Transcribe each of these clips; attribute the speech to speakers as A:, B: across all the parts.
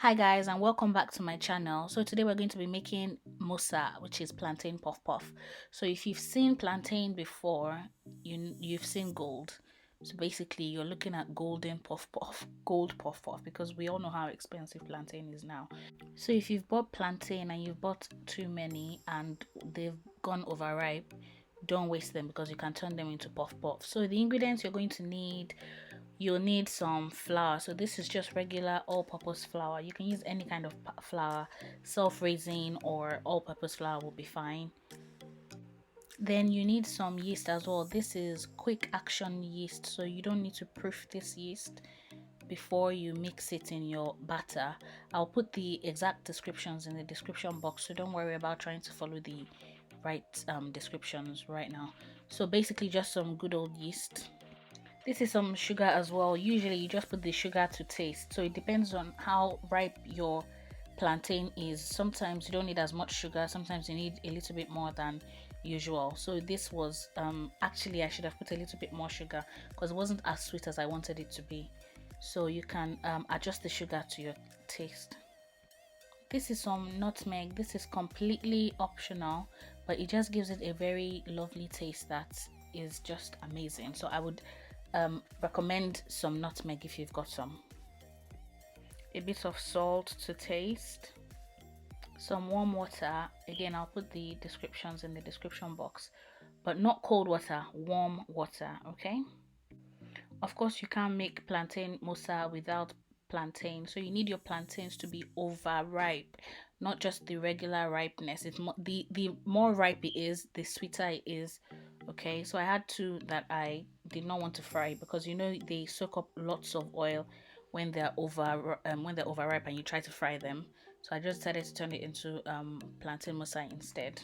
A: Hi guys, and welcome back to my channel. So today we're going to be making Mosa, which is plantain puff puff. So if you've seen plantain before, you've seen gold. So basically you're looking at golden puff puff, gold puff puff, because we all know how expensive plantain is now. So if you've bought plantain and you've bought too many and they've gone overripe, don't waste them because you can turn them into puff puff. So the ingredients you're going to need: you'll need some flour. So this is just regular all-purpose flour. You can use any kind of flour, self-raising or all-purpose flour will be fine. Then you need some yeast as well. This is quick action yeast, so you don't need to proof this yeast before you mix it in your batter. I'll put the exact descriptions in the description box, so don't worry about trying to follow the right descriptions right now. So basically just some good old yeast. This is some sugar as well. Usually you just put the sugar to taste, so it depends on how ripe your plantain is. Sometimes you don't need as much sugar, sometimes you need a little bit more than usual. So this was actually I should have put a little bit more sugar because it wasn't as sweet as I wanted it to be. So you can adjust the sugar to your taste. This is some nutmeg. This is completely optional, but it just gives it a very lovely taste that is just amazing. So I would recommend some nutmeg if you've got some. A bit of salt to taste, some warm water. Again, I'll put the descriptions in the description box, but not cold water, warm water. Okay, of course you can't make plantain mosa without plantain, so you need your plantains to be overripe, not just the regular ripeness. It's the more ripe it is, the sweeter it is. Okay, so I had two that I did not want to fry because you know they soak up lots of oil when they're overripe and you try to fry them. So I just decided to turn it into plantain mosa instead.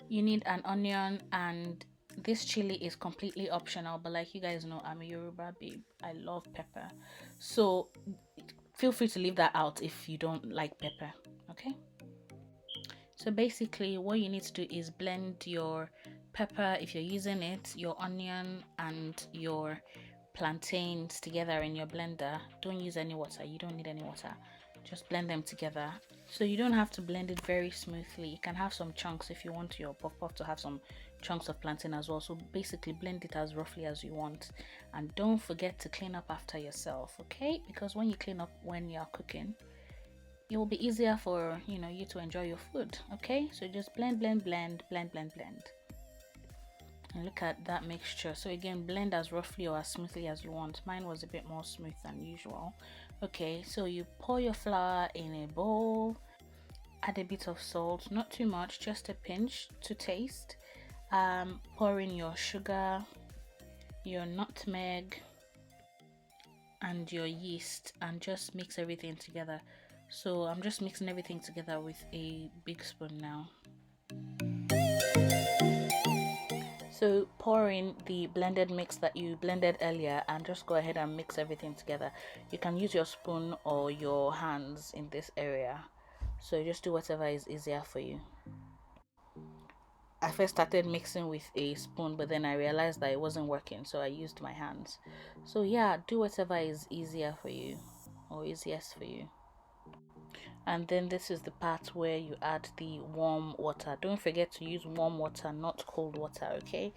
A: You need an onion, and this chili is completely optional, but like you guys know, I'm a Yoruba babe. I love pepper, so feel free to leave that out if you don't like pepper. Okay, so basically what you need to do is blend your pepper, if you're using it, your onion and your plantains together in your blender. Don't use any water, you don't need any water, just blend them together. So you don't have to blend it very smoothly. You can have some chunks if you want your puff puff to have some chunks of plantain as well. So basically blend it as roughly as you want, and don't forget to clean up after yourself, okay? Because when you clean up when you're cooking, it will be easier for you to enjoy your food. Okay, so just blend blend blend blend blend blend, and look at that mixture. So again, blend as roughly or as smoothly as you want. Mine was a bit more smooth than usual. Okay, so you pour your flour in a bowl, add a bit of salt, not too much, just a pinch to taste. Pour in your sugar, your nutmeg and your yeast, and just mix everything together. So I'm just mixing everything together with a big spoon now. So pour in the blended mix that you blended earlier and just go ahead and mix everything together. You can use your spoon or your hands in this area, so just do whatever is easier for you. I first started mixing with a spoon, but then I realized that it wasn't working, so I used my hands. So yeah, do whatever is easier for you or easiest for you. And then this is the part where you add the warm water. Don't forget to use warm water, not cold water, okay?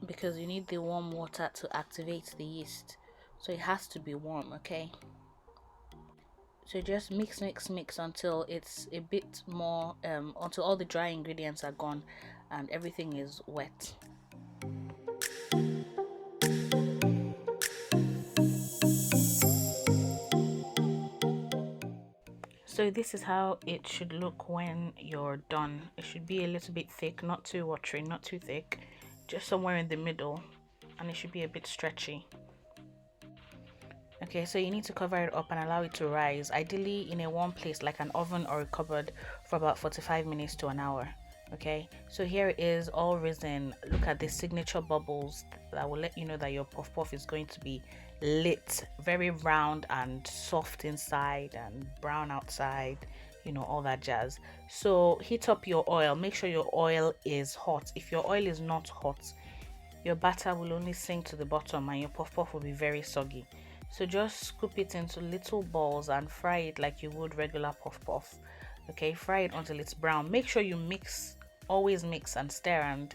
A: Because you need the warm water to activate the yeast, so it has to be warm. Okay, so just mix mix mix until it's a bit more until all the dry ingredients are gone and everything is wet. So this is how it should look when you're done. It should be a little bit thick, not too watery, not too thick, just somewhere in the middle, and it should be a bit stretchy. Okay, so you need to cover it up and allow it to rise, ideally in a warm place like an oven or a cupboard, for about 45 minutes to an hour. Okay, so here it is, all risen. Look at the signature bubbles that will let you know that your puff puff is going to be lit, very round and soft inside and brown outside, all that jazz. So heat up your oil, make sure your oil is hot. If your oil is not hot, your batter will only sink to the bottom and your puff puff will be very soggy. So just scoop it into little balls and fry it like you would regular puff puff. Okay, fry it until it's brown. Make sure you mix, always mix and stir, and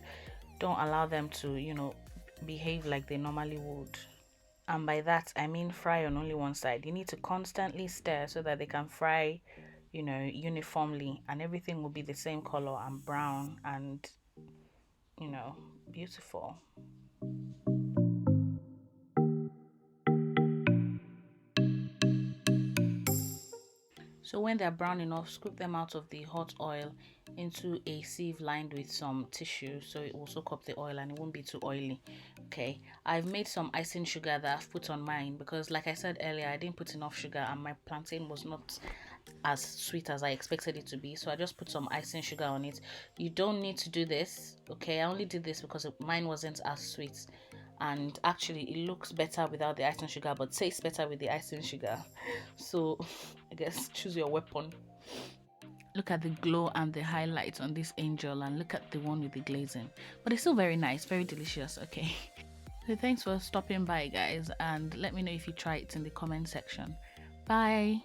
A: don't allow them to, behave like they normally would. And by that I mean fry on only one side. You need to constantly stir so that they can fry, uniformly, and everything will be the same color and brown and, beautiful. So when they're brown enough, scoop them out of the hot oil into a sieve lined with some tissue so it will soak up the oil and it won't be too oily. Okay, I've made some icing sugar that I've put on mine because, like I said earlier, I didn't put enough sugar and my plantain was not as sweet as I expected it to be, so I just put some icing sugar on it. You don't need to do this, okay? I only did this because mine wasn't as sweet, and actually it looks better without the icing sugar but tastes better with the icing sugar. So I guess choose your weapon. Look at the glow and the highlights on this angel, and look at the one with the glazing, but it's still very nice, very delicious. Okay. So thanks for stopping by, guys, and let me know if you try it in the comment section. Bye.